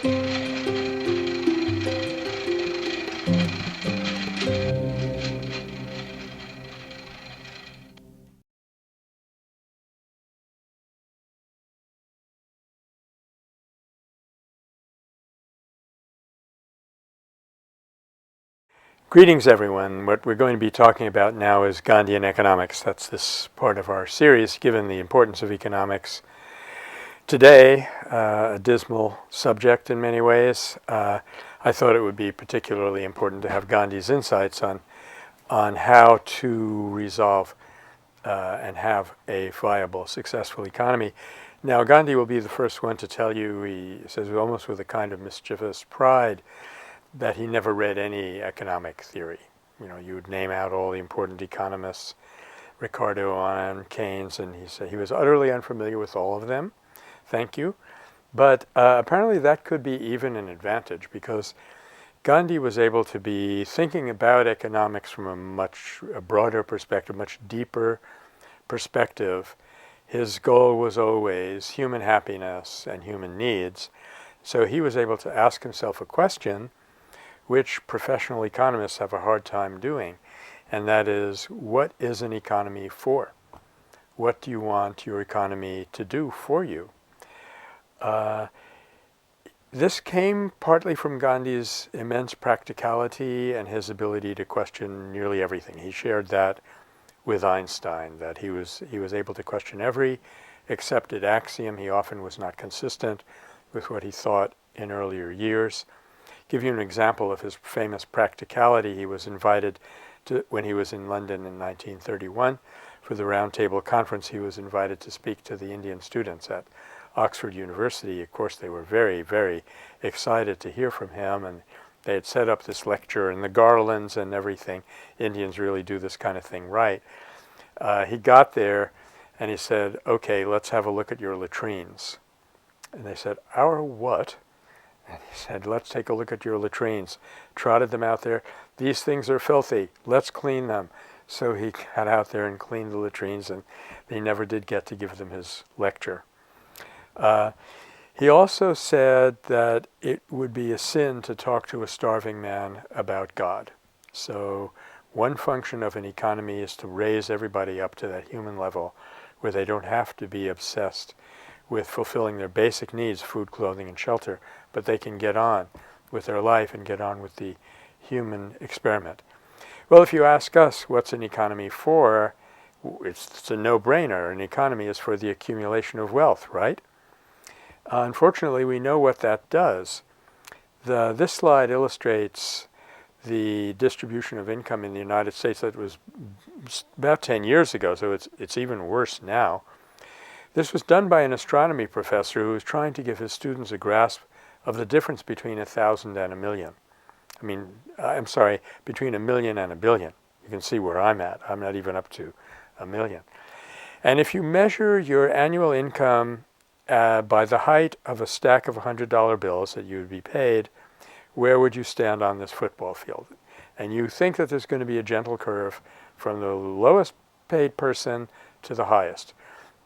Greetings, everyone. What we're going to be talking about now is Gandhian economics. That's this part of our series, given the importance of economics. Today, a dismal subject in many ways. I thought it would be particularly important to have Gandhi's insights on how to resolve and have a viable, successful economy. Now, Gandhi will be the first one to tell you, he says almost with a kind of mischievous pride, that he never read any economic theory. You know, you would name out all the important economists, Ricardo on Keynes, and he said he was utterly unfamiliar with all of them. Thank you. But apparently that could be even an advantage, because Gandhi was able to be thinking about economics from a much broader perspective, much deeper perspective. His goal was always human happiness and human needs. So he was able to ask himself a question which professional economists have a hard time doing, and that is, what is an economy for? What do you want your economy to do for you? This came partly from Gandhi's immense practicality and his ability to question nearly everything. He shared that with Einstein, that he was able to question every accepted axiom. He often was not consistent with what he thought in earlier years. Give you an example of his famous practicality. He was invited to, when he was in London in 1931, for the Round Table Conference, he was invited to speak to the Indian students at Oxford University. Of course, they were very, very excited to hear from him, and they had set up this lecture and the garlands and everything. Indians really do this kind of thing right. He got there and he said, "Okay, let's have a look at your latrines." And they said, "Our what?" And he said, "Let's take a look at your latrines." Trotted them out there. "These things are filthy. Let's clean them." So he got out there and cleaned the latrines, and they never did get to give them his lecture. He also said that it would be a sin to talk to a starving man about God. So one function of an economy is to raise everybody up to that human level where they don't have to be obsessed with fulfilling their basic needs, food, clothing, and shelter, but they can get on with their life and get on with the human experiment. Well, if you ask us what's an economy for, it's a no-brainer. An economy is for the accumulation of wealth, right? Unfortunately, we know what that does. This slide illustrates the distribution of income in the United States. That was about 10 years ago, so it's even worse now. This was done by an astronomy professor who was trying to give his students a grasp of the difference between 1,000 and a million. I'm sorry, between 1 million and 1 billion. You can see where I'm at. I'm not even up to 1 million. And if you measure your annual income by the height of a stack of $100 bills that you would be paid, where would you stand on this football field? And you think that there's going to be a gentle curve from the lowest paid person to the highest.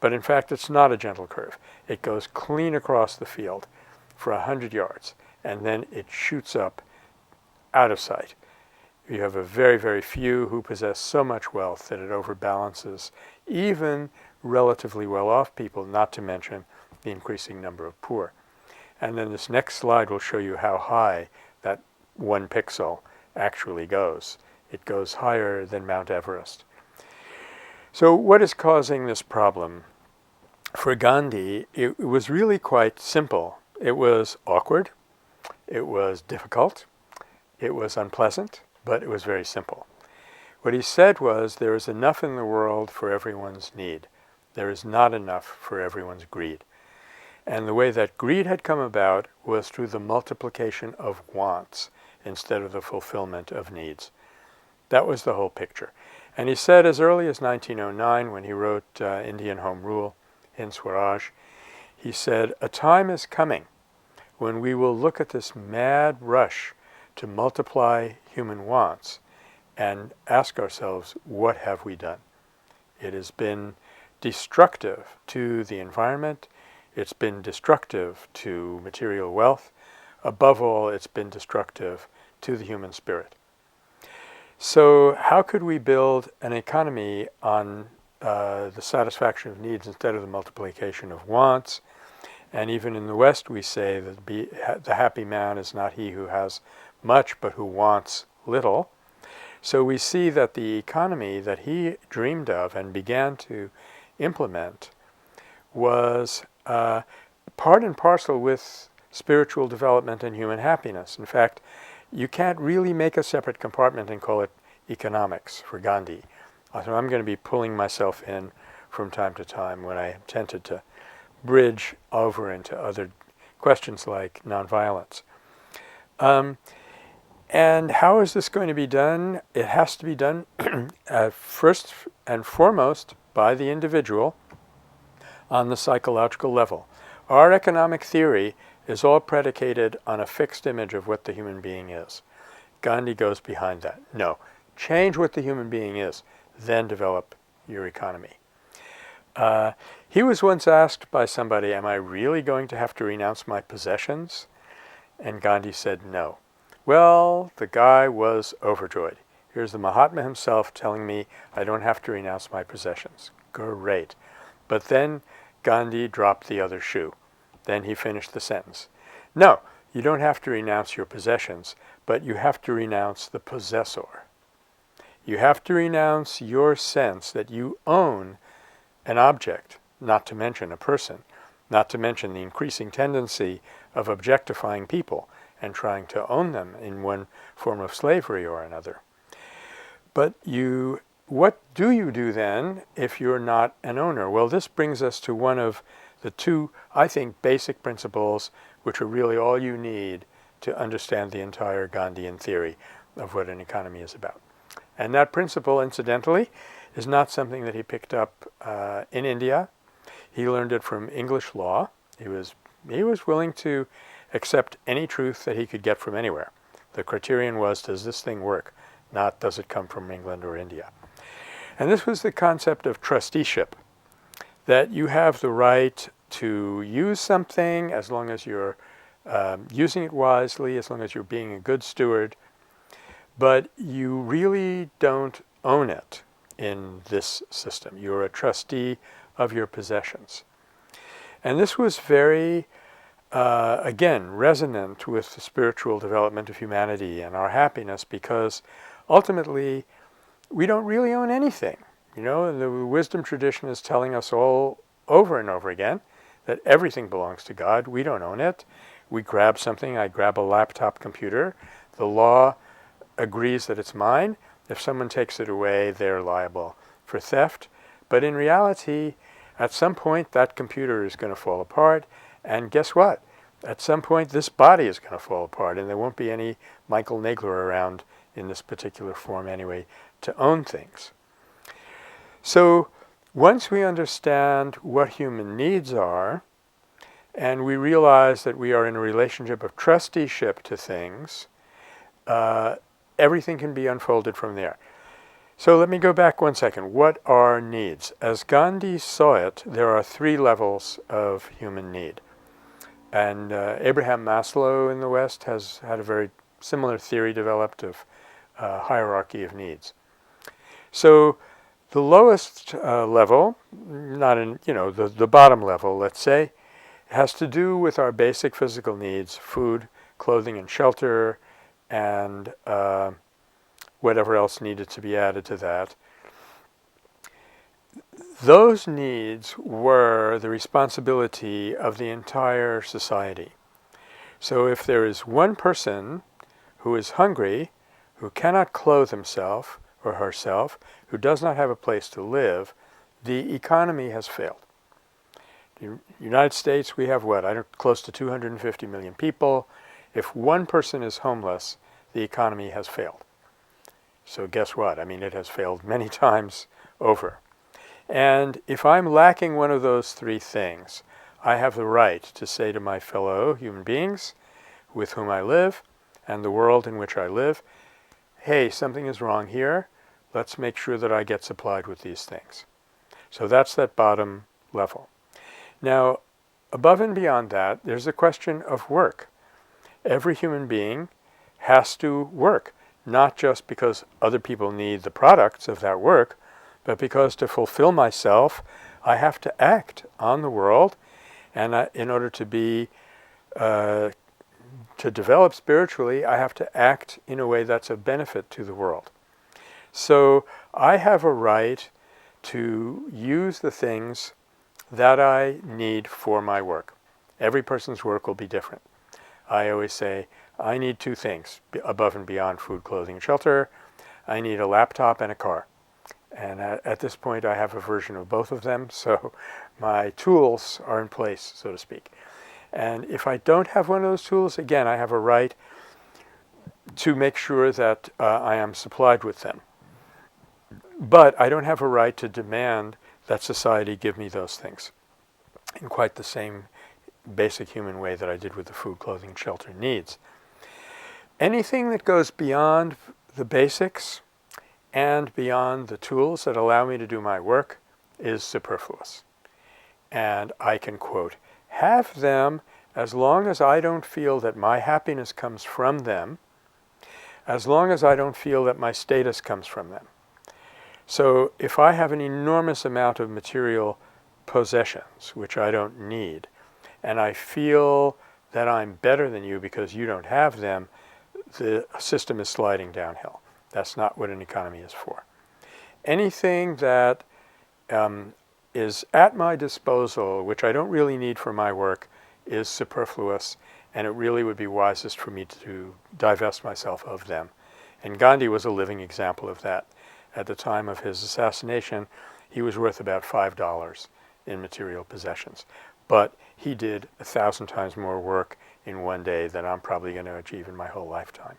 But in fact, it's not a gentle curve. It goes clean across the field for 100 yards, and then it shoots up out of sight. You have a very, very few who possess so much wealth that it overbalances even relatively well-off people, not to mention the increasing number of poor. And then this next slide will show you how high that 1 pixel actually goes. It goes higher than Mount Everest. So what is causing this problem? For Gandhi, it was really quite simple. It was awkward, it was difficult, it was unpleasant, but it was very simple. What he said was, there is enough in the world for everyone's need. There is not enough for everyone's greed. And the way that greed had come about was through the multiplication of wants instead of the fulfillment of needs. That was the whole picture. And he said as early as 1909, when he wrote Indian Home Rule in Swadeshi, he said, "A time is coming when we will look at this mad rush to multiply human wants and ask ourselves, what have we done? It has been destructive to the environment. It's been destructive to material wealth. above all, it's been destructive to the human spirit. So how could we build an economy on the satisfaction of needs instead of the multiplication of wants? And even in the West, we say that the happy man is not he who has much, but who wants little. So we see that the economy that he dreamed of and began to implement was part and parcel with spiritual development and human happiness. In fact, you can't really make a separate compartment and call it economics for Gandhi. So I'm going to be pulling myself in from time to time when I am tempted to bridge over into other questions like nonviolence. And how is this going to be done? It has to be done first and foremost by the individual on the psychological level. Our economic theory is all predicated on a fixed image of what the human being is. Gandhi goes behind that. No, change what the human being is, then develop your economy. He was once asked by somebody, am I really going to have to renounce my possessions? And Gandhi said no. Well, the guy was overjoyed. Here's the Mahatma himself telling me I don't have to renounce my possessions. Great. But then Gandhi dropped the other shoe. Then he finished the sentence. No, you don't have to renounce your possessions, but you have to renounce the possessor. You have to renounce your sense that you own an object, not to mention a person, not to mention the increasing tendency of objectifying people and trying to own them in one form of slavery or another. But what do you do then if you're not an owner? Well, this brings us to one of the two, I think, basic principles which are really all you need to understand the entire Gandhian theory of what an economy is about. And that principle, incidentally, is not something that he picked up in India. He learned it from English law. He was willing to accept any truth that he could get from anywhere. The criterion was, does this thing work? Not, does it come from England or India? And this was the concept of trusteeship, that you have the right to use something as long as you're using it wisely, as long as you're being a good steward, but you really don't own it in this system. You're a trustee of your possessions. And this was very, again, resonant with the spiritual development of humanity and our happiness, because ultimately we don't really own anything. You know, the wisdom tradition is telling us all over and over again that everything belongs to God. We don't own it. We grab something. I grab a laptop computer. The law agrees that it's mine. If someone takes it away, they're liable for theft. But in reality, at some point, that computer is going to fall apart. And guess what? At some point, this body is going to fall apart, and there won't be any Michael Nagler around in this particular form anyway to own things. So once we understand what human needs are, and we realize that we are in a relationship of trusteeship to things, everything can be unfolded from there. So let me go back 1 second. What are needs? As Gandhi saw it, there are 3 levels of human need. And Abraham Maslow in the West has had a very similar theory developed of hierarchy of needs. So the lowest level, not in, the bottom level, let's say, has to do with our basic physical needs: food, clothing, and shelter, and whatever else needed to be added to that. Those needs were the responsibility of the entire society. So if there is one person who is hungry, who cannot clothe himself or herself, who does not have a place to live, the economy has failed. The United States, we have close to 250 million people. If one person is homeless, the economy has failed. So guess what? I mean, it has failed many times over. And if I'm lacking one of those 3 things, I have the right to say to my fellow human beings with whom I live and the world in which I live, hey, something is wrong here. Let's make sure that I get supplied with these things. So that's that bottom level. Now, above and beyond that, there's a question of work. every human being has to work, not just because other people need the products of that work, but because to fulfill myself, I have to act on the world, and in order to be to develop spiritually, I have to act in a way that's of benefit to the world. So I have a right to use the things that I need for my work. Every person's work will be different. I always say, I need two things above and beyond food, clothing, and shelter. I need a laptop and a car. And at this point, I have a version of both of them, so my tools are in place, so to speak. And if I don't have one of those tools, again, I have a right to make sure that I am supplied with them. But I don't have a right to demand that society give me those things in quite the same basic human way that I did with the food, clothing, shelter needs. Anything that goes beyond the basics and beyond the tools that allow me to do my work is superfluous. And I can, quote, have them as long as I don't feel that my happiness comes from them, as long as I don't feel that my status comes from them. So if I have an enormous amount of material possessions, which I don't need, and I feel that I'm better than you because you don't have them, the system is sliding downhill. That's not what an economy is for. Anything that is at my disposal, which I don't really need for my work, is superfluous, and it really would be wisest for me to divest myself of them. And Gandhi was a living example of that. At the time of his assassination, he was worth about $5 in material possessions. But he did 1,000 times more work in one day than I'm probably going to achieve in my whole lifetime.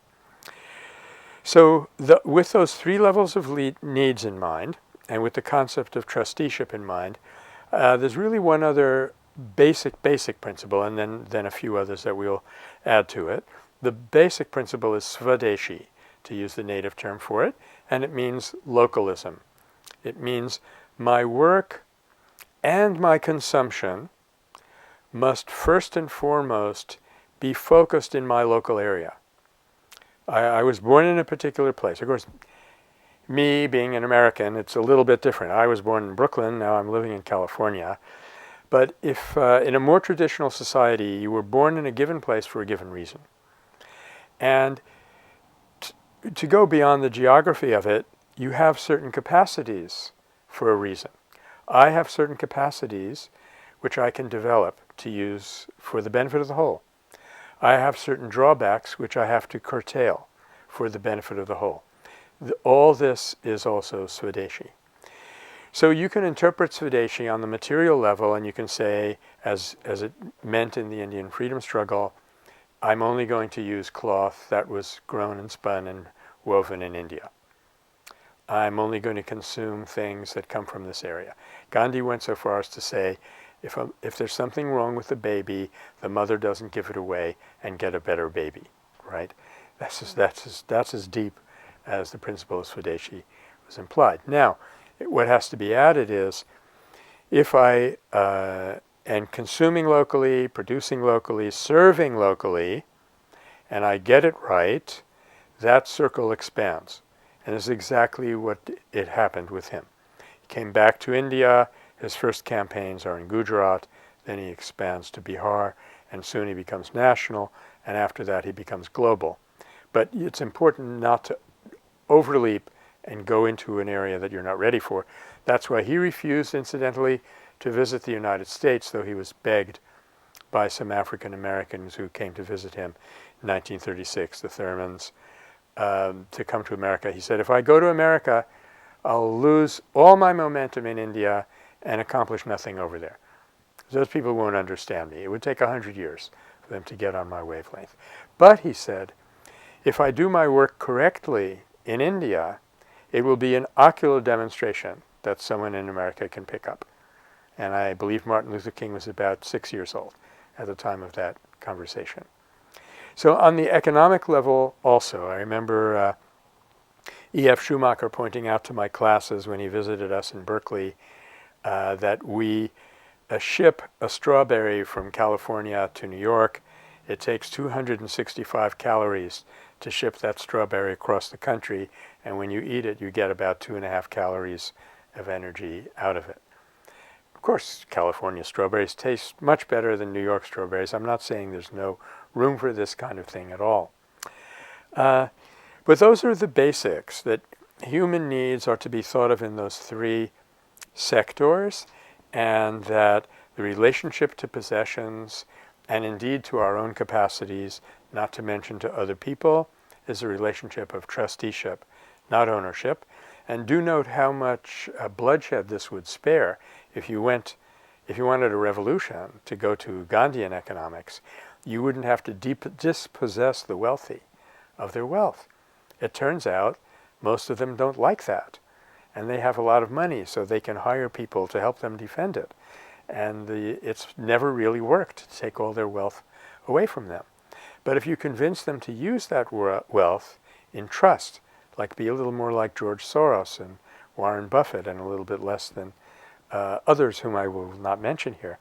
So with those three levels of needs in mind, and with the concept of trusteeship in mind, there's really one other basic principle, and then a few others that we'll add to it. The basic principle is Swadeshi, to use the native term for it, and it means localism. It means my work and my consumption must first and foremost be focused in my local area. I was born in a particular place. Of course, me being an American, it's a little bit different. I was born in Brooklyn, now I'm living in California. But if in a more traditional society, you were born in a given place for a given reason. And to go beyond the geography of it, you have certain capacities for a reason. I have certain capacities which I can develop to use for the benefit of the whole. I have certain drawbacks which I have to curtail for the benefit of the whole. All this is also Swadeshi. So you can interpret Swadeshi on the material level, and you can say, as it meant in the Indian freedom struggle, I'm only going to use cloth that was grown and spun and woven in India. I'm only going to consume things that come from this area. Gandhi went so far as to say, if there's something wrong with the baby, the mother doesn't give it away and get a better baby, right? That's as deep as the principle of Swadeshi was implied. Now, what has to be added is, if I am consuming locally, producing locally, serving locally, and I get it right, that circle expands. And this is exactly what it happened with him. He came back to India. His first campaigns are in Gujarat. Then he expands to Bihar, and soon he becomes national, and after that he becomes global. But it's important not to overleap and go into an area that you're not ready for. That's why he refused, incidentally, to visit the United States, though he was begged by some African Americans who came to visit him in 1936, the Thurmans, to come to America. He said, if I go to America, I'll lose all my momentum in India and accomplish nothing over there. Those people won't understand me. It would take 100 years for them to get on my wavelength. But, he said, if I do my work correctly in India, it will be an ocular demonstration that someone in America can pick up. And I believe Martin Luther King was about 6 years old at the time of that conversation. So on the economic level also, I remember E.F. Schumacher pointing out to my classes when he visited us in Berkeley that we ship a strawberry from California to New York, It takes 265 calories to ship that strawberry across the country, and when you eat it, you get about 2.5 calories of energy out of it. Of course, California strawberries taste much better than New York strawberries. I'm not saying there's no room for this kind of thing at all. But those are the basics, that human needs are to be thought of in those three sectors, and that the relationship to possessions and indeed to our own capacities, not to mention to other people, is a relationship of trusteeship, not ownership. And do note how much bloodshed this would spare if you wanted a revolution to go to Gandhian economics. You wouldn't have to dispossess the wealthy of their wealth. It turns out most of them don't like that, and they have a lot of money, so they can hire people to help them defend it. And it's never really worked to take all their wealth away from them. But if you convince them to use that wealth in trust, like be a little more like George Soros and Warren Buffett, and a little bit less than others whom I will not mention here,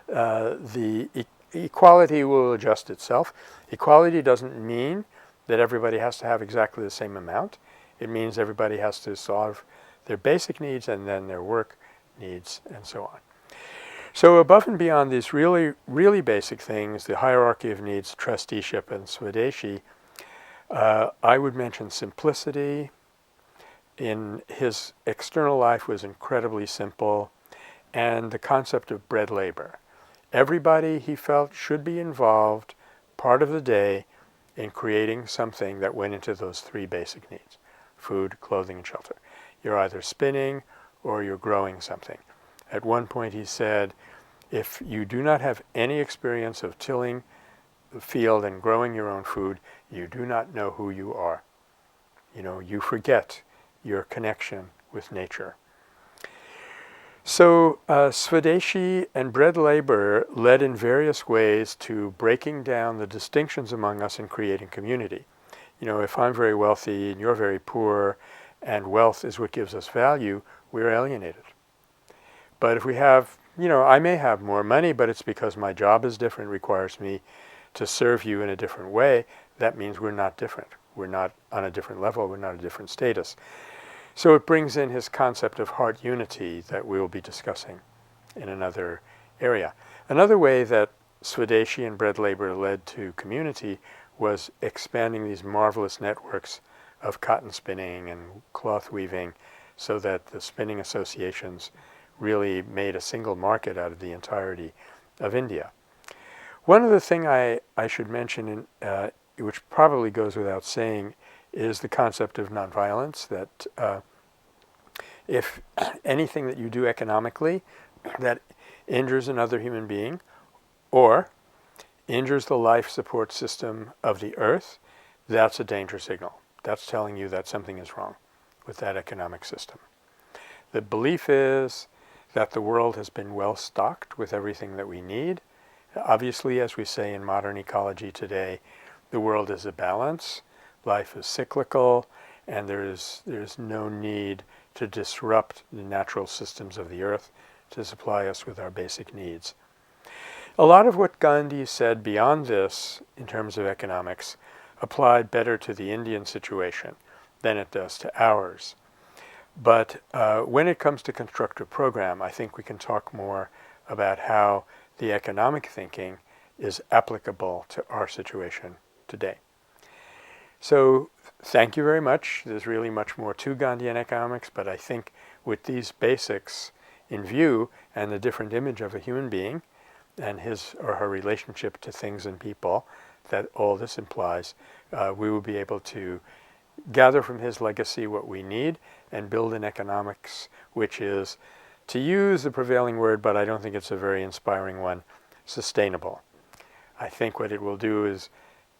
the equality will adjust itself. Equality doesn't mean that everybody has to have exactly the same amount. It means everybody has to solve their basic needs and then their work needs and so on. So above and beyond these really, really basic things, the hierarchy of needs, trusteeship, and Swadeshi, I would mention simplicity. In his external life was incredibly simple, and the concept of bread labor. Everybody, he felt, should be involved part of the day in creating something that went into those three basic needs: food, clothing, and shelter. You're either spinning or you're growing something. At one point he said, if you do not have any experience of tilling the field and growing your own food, you do not know who you are. You forget your connection with nature. So Swadeshi and bread labor led in various ways to breaking down the distinctions among us and creating community. If I'm very wealthy and you're very poor, and wealth is what gives us value, we're alienated. But if we have, I may have more money, but it's because my job is different, requires me to serve you in a different way. That means we're not different. We're not on a different level. We're not a different status. So it brings in his concept of heart unity that we will be discussing in another area. Another way that Swadeshi and bread labor led to community was expanding these marvelous networks of cotton spinning and cloth weaving, so that the spinning associations really made a single market out of the entirety of India. One other thing I should mention, which probably goes without saying, is the concept of nonviolence, that if anything that you do economically that injures another human being or injures the life support system of the earth, that's a danger signal. That's telling you that something is wrong with that economic system. The belief is that the world has been well stocked with everything that we need. Obviously, as we say in modern ecology today, the world is a balance, life is cyclical, and there's no need to disrupt the natural systems of the earth to supply us with our basic needs. A lot of what Gandhi said beyond this, in terms of economics, applied better to the Indian situation than it does to ours. But when it comes to constructive program, I think we can talk more about how the economic thinking is applicable to our situation today. So thank you very much. There's really much more to Gandhian economics, but I think with these basics in view and the different image of a human being and his or her relationship to things and people that all this implies, we will be able to gather from his legacy what we need and build an economics which is, to use the prevailing word, but I don't think it's a very inspiring one, sustainable. I think what it will do is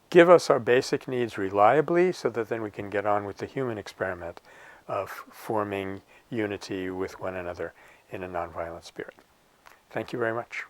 give us our basic needs reliably so that then we can get on with the human experiment of forming unity with one another in a nonviolent spirit. Thank you very much.